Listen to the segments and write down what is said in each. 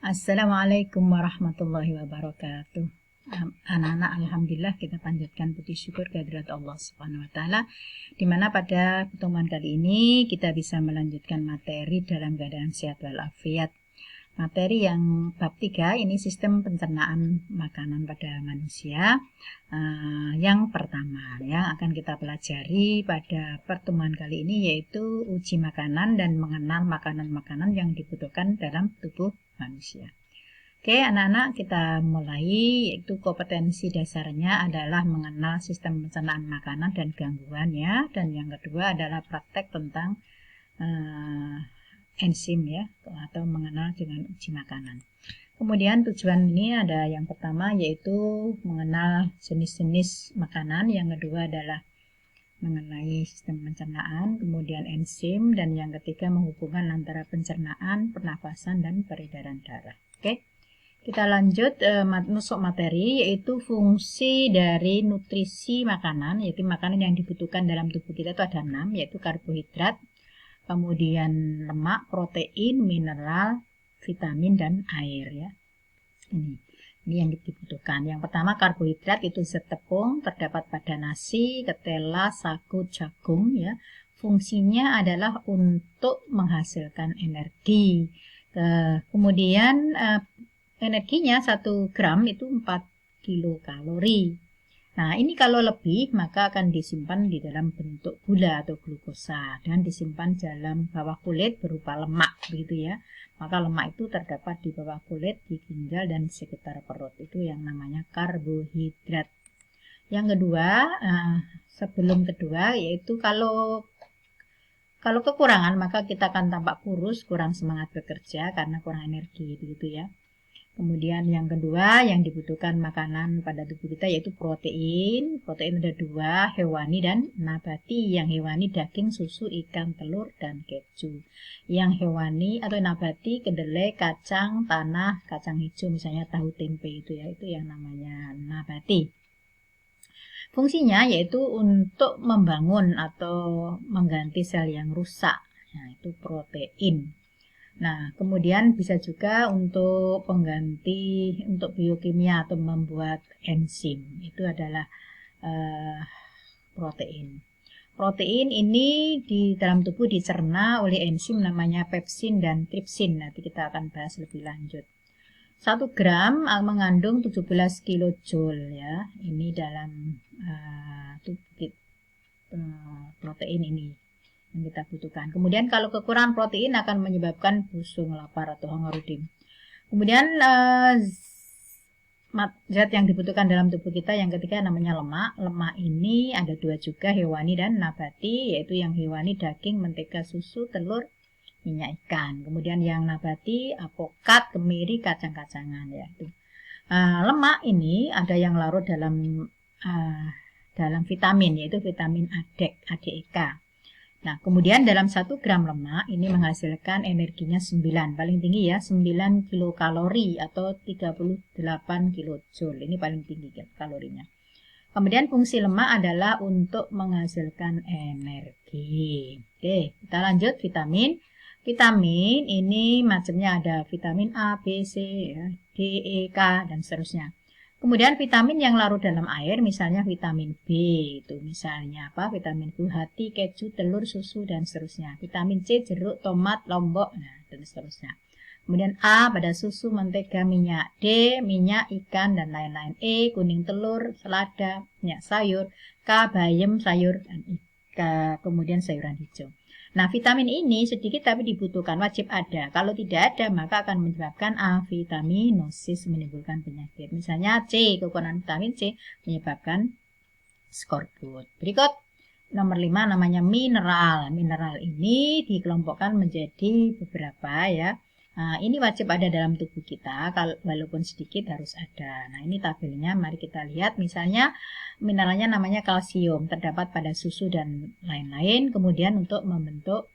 Assalamualaikum warahmatullahi wabarakatuh. Anak-anak, alhamdulillah kita panjatkan puji syukur kehadirat Allah Subhanahu wa taala, di mana pada pertemuan kali ini kita bisa melanjutkan materi dalam keadaan sehat walafiat. Materi yang bab 3 ini sistem pencernaan makanan pada manusia. Yang pertama yang akan kita pelajari pada pertemuan kali ini yaitu uji makanan dan mengenal makanan-makanan yang dibutuhkan dalam tubuh manusia. Oke, anak-anak, kita mulai, yaitu kompetensi dasarnya adalah mengenal sistem pencernaan makanan dan gangguannya, dan yang kedua adalah praktek tentang enzim ya, atau mengenal dengan uji makanan. Kemudian tujuan ini ada yang pertama yaitu mengenal jenis-jenis makanan, yang kedua adalah mengenai sistem pencernaan, kemudian enzim, dan yang ketiga menghubungkan antara pencernaan, pernafasan, dan peredaran darah. Oke, kita lanjut masuk materi, yaitu fungsi dari nutrisi makanan, yaitu makanan yang dibutuhkan dalam tubuh kita itu ada 6, yaitu karbohidrat, kemudian lemak, protein, mineral, vitamin, dan air ya. Ini yang dibutuhkan. Yang pertama karbohidrat itu zat tepung, terdapat pada nasi, ketela, sagu, jagung ya. Fungsinya adalah untuk menghasilkan energi. Kemudian energinya 1 gram itu 4 kilokalori. Nah, ini kalau lebih maka akan disimpan di dalam bentuk gula atau glukosa dan disimpan dalam bawah kulit berupa lemak begitu ya. Maka lemak itu terdapat di bawah kulit, di ginjal dan sekitar perut. Itu yang namanya karbohidrat. Yang kedua, sebelum kedua yaitu kalau kekurangan maka kita akan tampak kurus, kurang semangat bekerja karena kurang energi begitu ya. Kemudian yang kedua yang dibutuhkan makanan pada tubuh kita yaitu protein. Protein ada 2, hewani dan nabati. Yang hewani daging, susu, ikan, telur, dan keju. Yang hewani atau nabati kedelai, kacang, tanah, kacang hijau misalnya tahu tempe itu ya, itu yang namanya nabati. Fungsinya yaitu untuk membangun atau mengganti sel yang rusak. Nah, itu protein. Nah, kemudian bisa juga untuk pengganti untuk biokimia atau membuat enzim. Itu adalah protein. Protein ini di dalam tubuh dicerna oleh enzim namanya pepsin dan tripsin. Nanti kita akan bahas lebih lanjut. 1 gram mengandung 17 kilojoule ya. Ini dalam protein ini yang kita butuhkan. Kemudian kalau kekurangan protein akan menyebabkan busung, lapar atau hongoridin. Kemudian zat yang dibutuhkan dalam tubuh kita yang ketiga namanya lemak. Lemak ini ada 2 juga, hewani dan nabati, yaitu yang hewani daging, mentega, susu, telur, minyak ikan. Kemudian yang nabati apokat, kemiri, kacang-kacangan ya itu. Lemak ini ada yang larut dalam vitamin yaitu vitamin ADEK. Nah, kemudian dalam 1 gram lemak ini menghasilkan energinya 9, paling tinggi ya, 9 kilokalori atau 38 kilojoule. Ini paling tinggi kalorinya. Kemudian fungsi lemak adalah untuk menghasilkan energi. Oke, kita lanjut vitamin. Vitamin ini macamnya ada vitamin A, B, C, ya, D, E, K, dan seterusnya. Kemudian vitamin yang larut dalam air, misalnya vitamin B, itu misalnya apa? Vitamin buah hati, keju, telur, susu, dan seterusnya. Vitamin C, jeruk, tomat, lombok, nah, dan seterusnya. Kemudian A pada susu, mentega, minyak. D, minyak, ikan, dan lain-lain. E, kuning telur, selada, minyak sayur. K, bayam, sayur, dan kemudian sayuran hijau. Nah, vitamin ini sedikit tapi dibutuhkan, wajib ada. Kalau tidak ada, maka akan menyebabkan avitaminosis, menimbulkan penyakit. Misalnya C, kekurangan vitamin C menyebabkan skorbut. Berikut nomor 5 namanya mineral. Mineral ini dikelompokkan menjadi beberapa ya. Nah, ini wajib ada dalam tubuh kita, walaupun sedikit harus ada. Nah, ini tabelnya, mari kita lihat. Misalnya mineralnya namanya kalsium, terdapat pada susu dan lain-lain. Kemudian untuk membentuk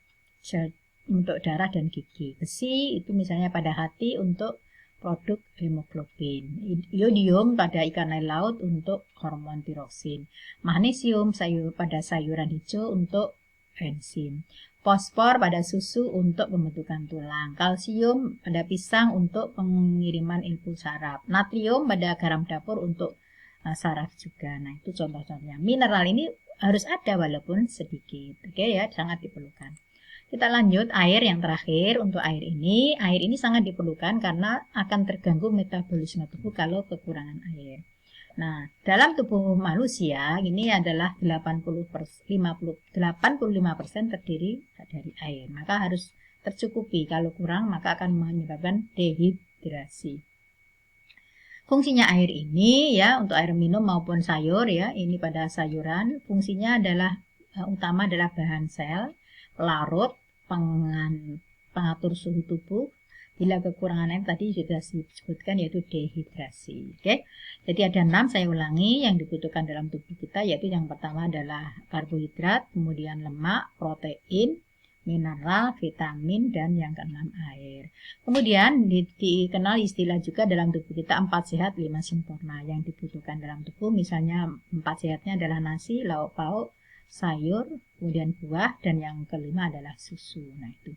darah dan gigi. Besi itu misalnya pada hati untuk produk hemoglobin. Iodium pada ikan air laut untuk hormon tiroksin. Magnesium pada sayuran hijau untuk enzim. fosfor pada susu untuk pembentukan tulang, kalsium pada pisang untuk pengiriman ilmu saraf, natrium pada garam dapur untuk saraf juga. Nah, itu contoh-contohnya. Mineral ini harus ada walaupun sedikit. Oke ya, sangat diperlukan. Kita lanjut air yang terakhir. Untuk air ini sangat diperlukan karena akan terganggu metabolisme tubuh kalau kekurangan air. Nah, dalam tubuh manusia ini adalah 85% terdiri dari air. Maka harus tercukupi. Kalau kurang maka akan menyebabkan dehidrasi. Fungsinya air ini ya untuk air minum maupun sayur ya, ini pada sayuran fungsinya adalah utama adalah bahan sel, pelarut, pengatur suhu tubuh. Bila kekurangan air tadi sudah disebutkan yaitu dehidrasi. Oke. Jadi ada 6 saya ulangi yang dibutuhkan dalam tubuh kita, yaitu yang pertama adalah karbohidrat, kemudian lemak, protein, mineral, vitamin, dan yang keenam air. Kemudian dikenal istilah juga dalam tubuh kita 4 sehat 5 sempurna yang dibutuhkan dalam tubuh. Misalnya 4 sehatnya adalah nasi, lauk pauk, sayur, kemudian buah, dan yang kelima adalah susu. Nah itu.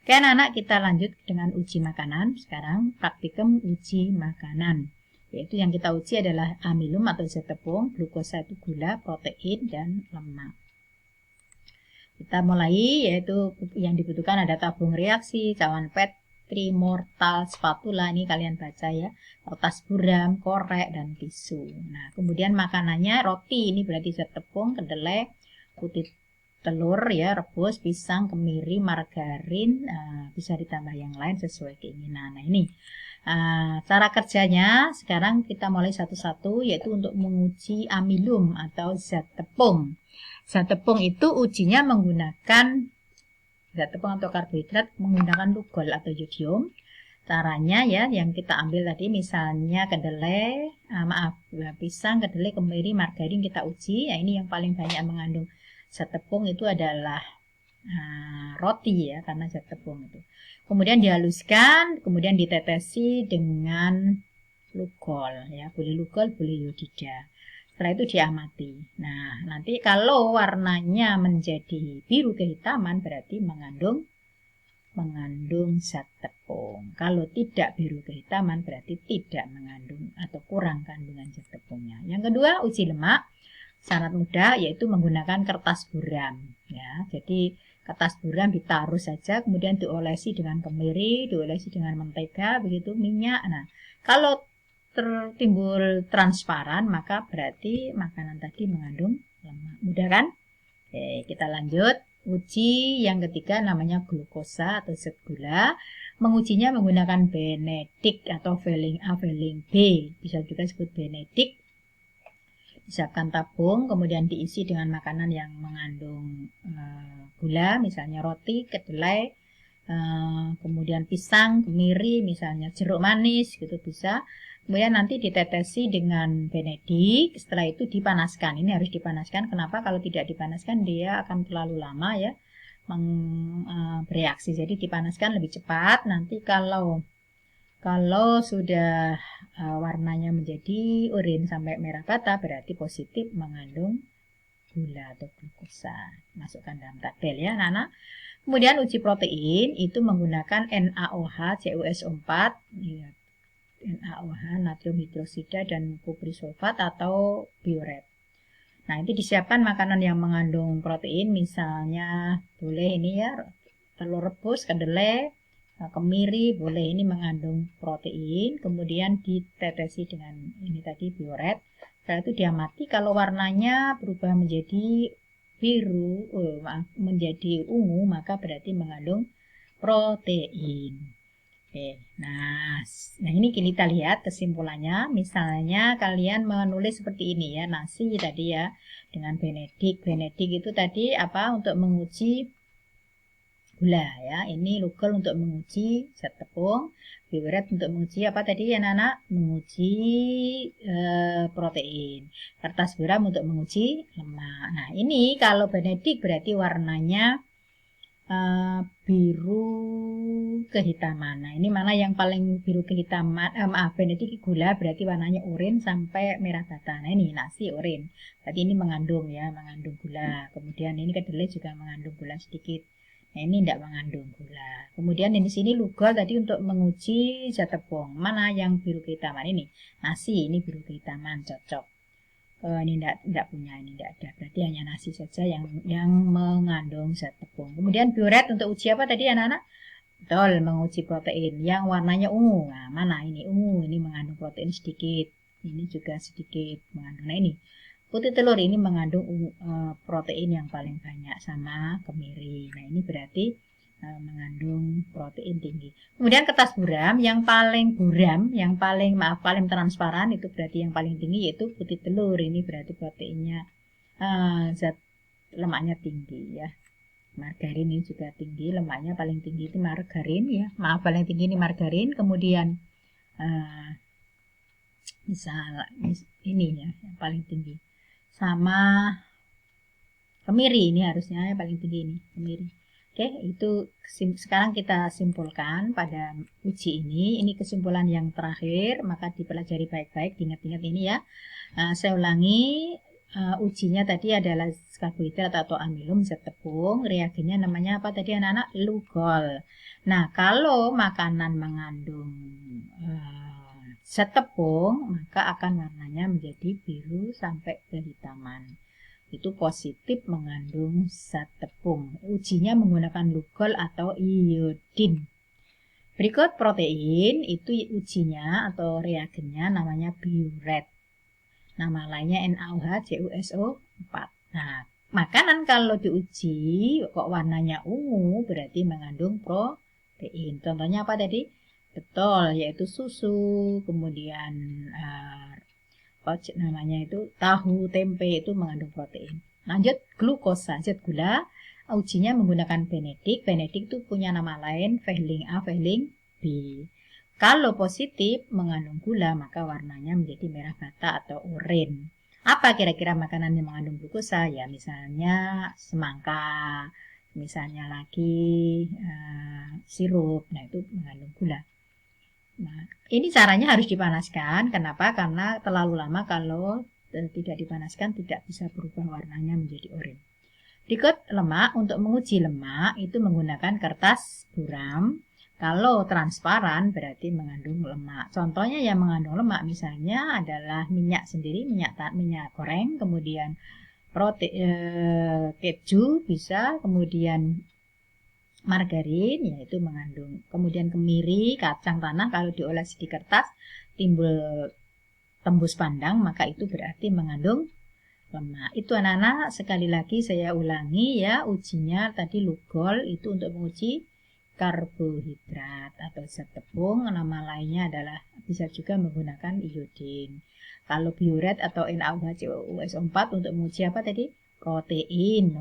Oke anak-anak, kita lanjut dengan uji makanan. Sekarang praktikum uji makanan. Yaitu yang kita uji adalah amilum atau zat tepung, glukosa itu gula, protein, dan lemak. Kita mulai, yaitu yang dibutuhkan ada tabung reaksi, cawan Petri, mortal, spatula, ini kalian baca ya, kertas buram, korek, dan tisu. Nah, kemudian makanannya roti, ini berarti zat tepung, kedelai, putih telur ya, rebus, pisang, kemiri, margarin, bisa ditambah yang lain sesuai keinginan. Nah ini cara kerjanya sekarang kita mulai satu-satu, yaitu untuk menguji amilum atau zat tepung. Zat tepung itu ujinya menggunakan zat tepung atau karbohidrat menggunakan lugol atau yodium. Caranya ya yang kita ambil tadi misalnya kedelai, pisang, kedelai, kemiri, margarin kita uji. Ya ini yang paling banyak mengandung zat tepung itu adalah roti ya, karena zat tepung itu. Kemudian dihaluskan, kemudian ditetesi dengan lugol ya, boleh lugol, boleh yodida. Setelah itu diamati. Nah, nanti kalau warnanya menjadi biru kehitaman berarti mengandung zat tepung. Kalau tidak biru kehitaman berarti tidak mengandung atau kurang kandungan zat tepungnya. Yang kedua, uji lemak. Sangat mudah, yaitu menggunakan kertas buram ya. Jadi kertas buram ditaruh saja, kemudian diolesi dengan kemiri, diolesi dengan mentega, begitu minyak. Nah, kalau tertimbul transparan maka berarti makanan tadi mengandung lemak. Mudah kan? Oke, kita lanjut. Uji yang ketiga namanya glukosa atau zat gula. Mengujinya menggunakan Benedict atau Velling A, Velling B. Bisa juga disebut Benedict. Disiapkan tabung, kemudian diisi dengan makanan yang mengandung gula, misalnya roti, kedelai, kemudian pisang, kemiri, misalnya jeruk manis, gitu bisa. Kemudian nanti ditetesi dengan Benedict, setelah itu dipanaskan. Ini harus dipanaskan, kenapa? Kalau tidak dipanaskan dia akan terlalu lama ya bereaksi. Jadi dipanaskan lebih cepat. Nanti kalau sudah warnanya menjadi oranye sampai merah bata berarti positif mengandung gula atau glukosa. Masukkan dalam tabel ya anak-anak. Kemudian uji protein itu menggunakan NaOH, CuSO4, ya, NaOH, natrium hidroksida, dan kuprisulfat atau bioret. Nah itu disiapkan makanan yang mengandung protein, misalnya boleh ini ya telur rebus, kedelai, kemiri, boleh ini mengandung protein, kemudian ditetesi dengan ini tadi bioret. Setelah itu diamati, kalau warnanya berubah menjadi biru, menjadi ungu, maka berarti mengandung protein. Oke, nah ini kita lihat kesimpulannya. Misalnya kalian menulis seperti ini ya, nasi tadi ya dengan Benedict. Benedict itu tadi apa? Untuk menguji gula ya. Ini lugol untuk menguji zat tepung, bioret untuk menguji apa tadi ya anak-anak? Menguji protein. Kertas buram untuk menguji lemak. Nah ini kalau Benedict berarti warnanya biru kehitaman. Nah ini mana yang paling biru kehitaman? Benedict gula berarti warnanya oranye sampai merah bata. Nah ini nasi oranye. Berarti ini mengandung gula. Kemudian ini kedelai juga mengandung gula sedikit. Nah, ini tidak mengandung gula. Kemudian di sini lugol tadi untuk menguji zat tepung. Mana yang biru kehitaman ini? Nasi, ini biru kehitaman, cocok. Ini tidak punya, ini tidak ada. Berarti hanya nasi saja yang mengandung zat tepung. Kemudian bioret untuk uji apa tadi anak-anak? Betul, menguji protein yang warnanya ungu. Nah, mana ini ungu? Ini mengandung protein sedikit. Ini juga sedikit mengandung. Nah, ini putih telur ini mengandung protein yang paling banyak sama kemiri. Nah, ini berarti mengandung protein tinggi. Kemudian kertas buram yang paling transparan itu berarti yang paling tinggi yaitu putih telur. Ini berarti proteinnya zat lemaknya tinggi ya. Margarin ini juga tinggi, lemaknya paling tinggi itu margarin ya. Maaf, paling tinggi ini margarin. Kemudian misal ini ya yang paling tinggi. Sama kemiri ini harusnya yang paling tinggi ini kemiri. Oke, itu sekarang kita simpulkan pada uji ini. Ini kesimpulan yang terakhir, maka dipelajari baik-baik, diingat-ingat ini ya. Saya ulangi, ujinya tadi adalah karbohidrat atau amilum zat tepung. Reagennya namanya apa tadi anak-anak? Lugol. Nah, kalau makanan mengandung zat tepung, maka akan warnanya menjadi biru sampai kehitaman. Itu positif mengandung zat tepung. Ujinya menggunakan lugol atau iodin. Berikut protein, itu ujinya atau reagennya namanya bioret. Nama lainnya NaOH-CuSO4. Nah, makanan kalau diuji kok warnanya ungu berarti mengandung protein. Contohnya apa tadi? Betul, yaitu susu, kemudian namanya itu tahu, tempe itu mengandung protein. Lanjut, glukosa, zat gula. Ujinya menggunakan Benedict. Benedict itu punya nama lain, Fehling A, Fehling B. Kalau positif mengandung gula, maka warnanya menjadi merah bata atau oranye. Apa kira-kira makanan yang mengandung glukosa? Ya, misalnya semangka, misalnya lagi sirup. Nah, itu mengandung gula. Nah, ini caranya harus dipanaskan. Kenapa? Karena terlalu lama kalau tidak dipanaskan tidak bisa berubah warnanya menjadi oranye. Berikut lemak. Untuk menguji lemak itu menggunakan kertas buram. Kalau transparan berarti mengandung lemak. Contohnya yang mengandung lemak misalnya adalah minyak sendiri, minyak goreng, kemudian keju bisa, kemudian margarin yaitu mengandung, kemudian kemiri, kacang tanah kalau diolah di kertas timbul tembus pandang maka itu berarti mengandung lemak. Itu anak-anak sekali lagi saya ulangi ya, ujinya tadi lugol itu untuk menguji karbohidrat atau zat tepung, nama lainnya adalah bisa juga menggunakan iodin. Kalau bioret atau NaOH-CuSO4 untuk menguji apa tadi? Protein,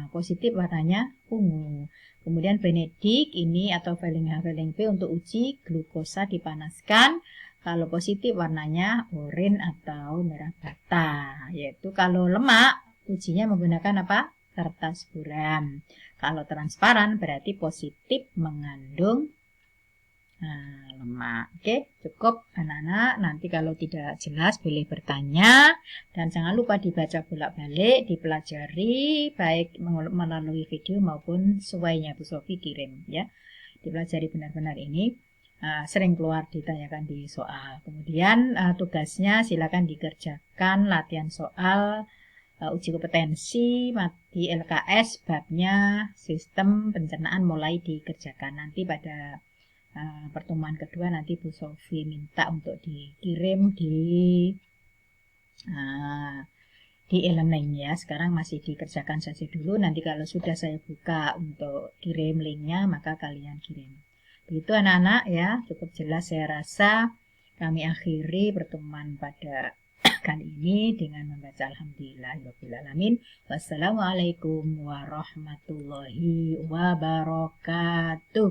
positif warnanya ungu. Kemudian Benedict ini atau Fehling A, Fehling B untuk uji glukosa dipanaskan. Kalau positif warnanya oranye atau merah bata. Yaitu kalau lemak ujinya menggunakan apa? Kertas buram. Kalau transparan berarti positif mengandung lemak. Oke, cukup anak-anak. Nanti kalau tidak jelas boleh bertanya. Dan jangan lupa dibaca bolak-balik, dipelajari baik melalui video maupun sesuainya Bu Sofi kirim ya. Dipelajari benar-benar ini. Sering keluar ditanyakan di soal. Kemudian tugasnya silakan dikerjakan latihan soal uji kompetensi di LKS babnya sistem pencernaan mulai dikerjakan. Nanti pada pertemuan kedua nanti Bu Sofi minta untuk dikirim di e-learning ya. Sekarang masih dikerjakan saja dulu. Nanti kalau sudah saya buka untuk kirim linknya maka kalian kirim. Begitu anak-anak ya, cukup jelas saya rasa. Kami akhiri pertemuan pada kali ini dengan membaca Alhamdulillahirrahmanirrahim. Wassalamualaikum warahmatullahi wabarakatuh.